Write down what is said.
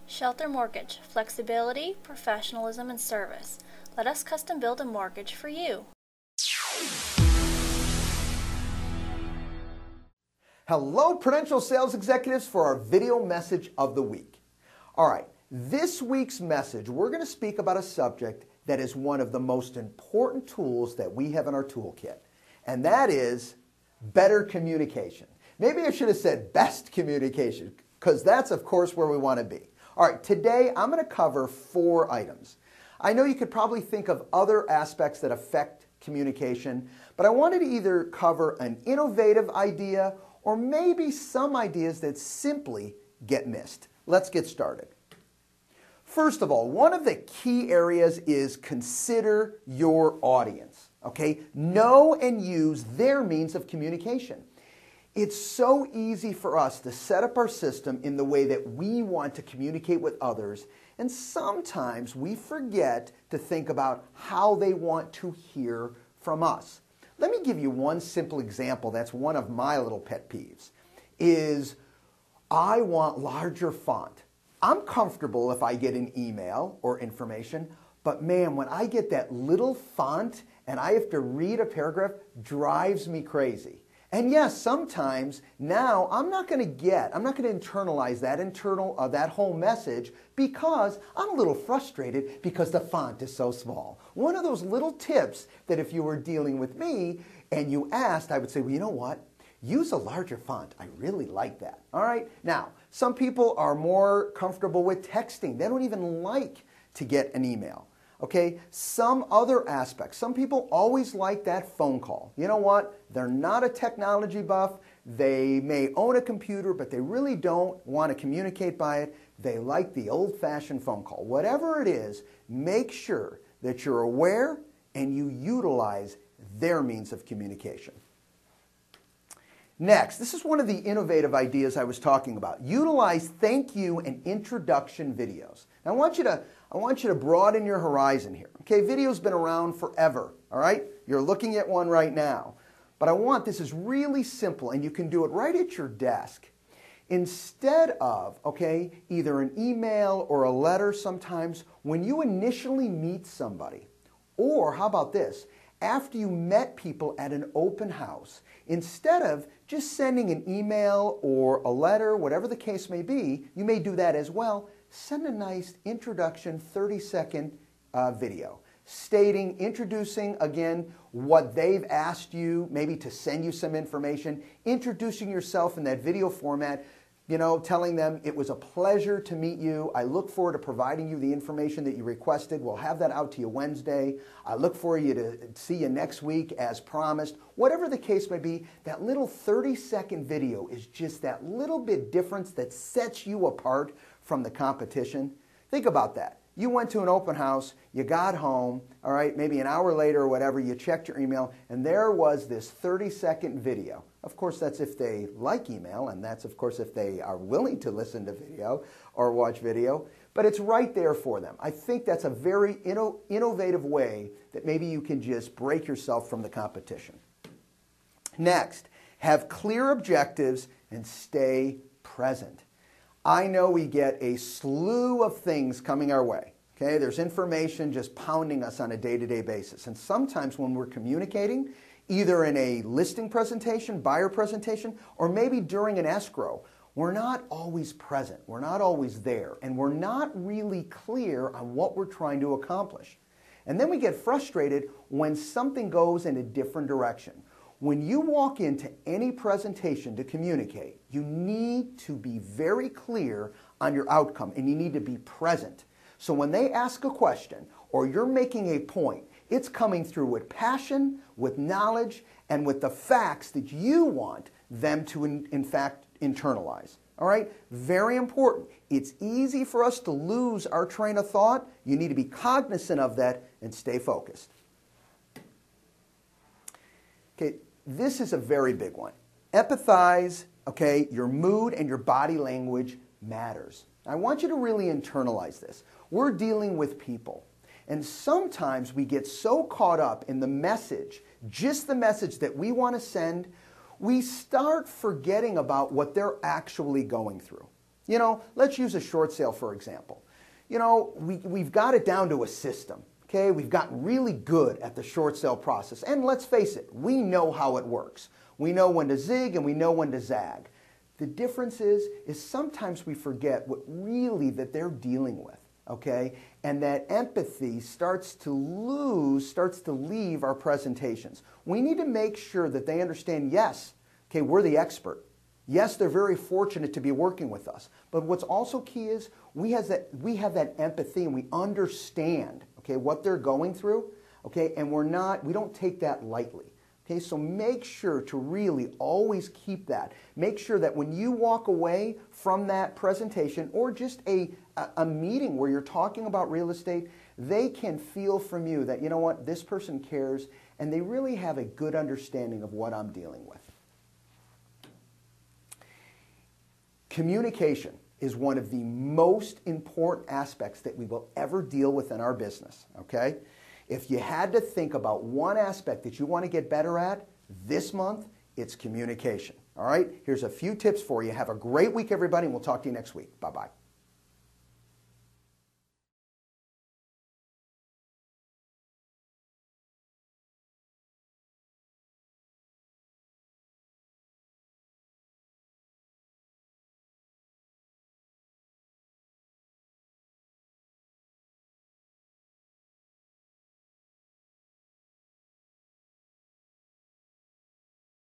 Shelter Mortgage, flexibility, professionalism, and service. Let us custom build a mortgage for you. Hello, Prudential Sales Executives, for our video message of the week. All right, this week's message, we're going to speak about a subject that is one of the most important tools that we have in our toolkit, and that is better communication. Maybe I should have said best communication, because that's, of course, where we want to be. All right, today I'm going to cover 4 items. I know you could probably think of other aspects that affect communication, but I wanted to either cover an innovative idea or maybe some ideas that simply get missed. Let's get started. First of all, one of the key areas is consider your audience. Okay? Know and use their means of communication. It's so easy for us to set up our system in the way that we want to communicate with others, and sometimes we forget to think about how they want to hear from us. Let me give you one simple example that's one of my little pet peeves, is I want larger font. I'm comfortable if I get an email or information, but man, when I get that little font and I have to read a paragraph, drives me crazy. And yes, sometimes now I'm not going to internalize that whole message because I'm a little frustrated because the font is so small. One of those little tips that if you were dealing with me and you asked, I would say, well, you know what? Use a larger font. I really like that. All right. Now, some people are more comfortable with texting. They don't even like to get an email. Okay, some other aspects. Some people always like that phone call. You know what? They're not a technology buff. They may own a computer, but they really don't want to communicate by it. They like the old-fashioned phone call. Whatever it is, make sure that you're aware and you utilize their means of communication. Next, this is one of the innovative ideas I was talking about. Utilize thank you and introduction videos. Now, I want you to broaden your horizon here. Okay, video's been around forever, all right? You're looking at one right now. But this is really simple, and you can do it right at your desk. Instead of, okay, either an email or a letter sometimes, when you initially meet somebody, or how about this, after you met people at an open house, instead of just sending an email or a letter, whatever the case may be, you may do that as well. Send a nice introduction 30-second video introducing again what they've asked you, maybe to send you some information, introducing yourself in that video format, you know, telling them it was a pleasure to meet you. I look forward to providing you the information that you requested. We'll have that out to you Wednesday. I look for you to see you next week as promised. Whatever the case may be, that little 30-second video is just that little bit difference that sets you apart from the competition. Think about that. You went to an open house, you got home, all right, maybe an hour later or whatever, you checked your email, and there was this 30-second video. Of course, that's if they like email, and that's, of course, if they are willing to listen to video or watch video, but it's right there for them. I think that's a very innovative way that maybe you can just break yourself from the competition. Next, have clear objectives and stay present. I know we get a slew of things coming our way. Okay, there's information just pounding us on a day-to-day basis. And sometimes when we're communicating, either in a listing presentation, buyer presentation, or maybe during an escrow, we're not always present. We're not always there. And we're not really clear on what we're trying to accomplish. And then we get frustrated when something goes in a different direction. When you walk into any presentation to communicate, you need to be very clear on your outcome and you need to be present. So when they ask a question or you're making a point, it's coming through with passion, with knowledge, and with the facts that you want them to in fact internalize. All right? Very important. It's easy for us to lose our train of thought. You need to be cognizant of that and stay focused. Okay. This is a very big one. Empathize, okay, your mood and your body language matters. I want you to really internalize this. We're dealing with people, and sometimes we get so caught up in the message, just the message that we want to send, we start forgetting about what they're actually going through. You know, let's use a short sale for example. You know, we've got it down to a system. Okay, we've gotten really good at the short sale process. And let's face it, we know how it works. We know when to zig and we know when to zag. The difference is sometimes we forget what really that they're dealing with. Okay, and that empathy starts to leave our presentations. We need to make sure that they understand, yes, okay, we're the expert. Yes, they're very fortunate to be working with us. But what's also key is we have that empathy and we understand, okay, what they're going through, okay, and we don't take that lightly. Okay, so make sure to really always keep that. Make sure that when you walk away from that presentation or just a meeting where you're talking about real estate, they can feel from you that, you know what, this person cares and they really have a good understanding of what I'm dealing with. Communication is one of the most important aspects that we will ever deal with in our business, okay? If you had to think about one aspect that you want to get better at this month, it's communication, all right? Here's a few tips for you. Have a great week, everybody, and we'll talk to you next week. Bye-bye.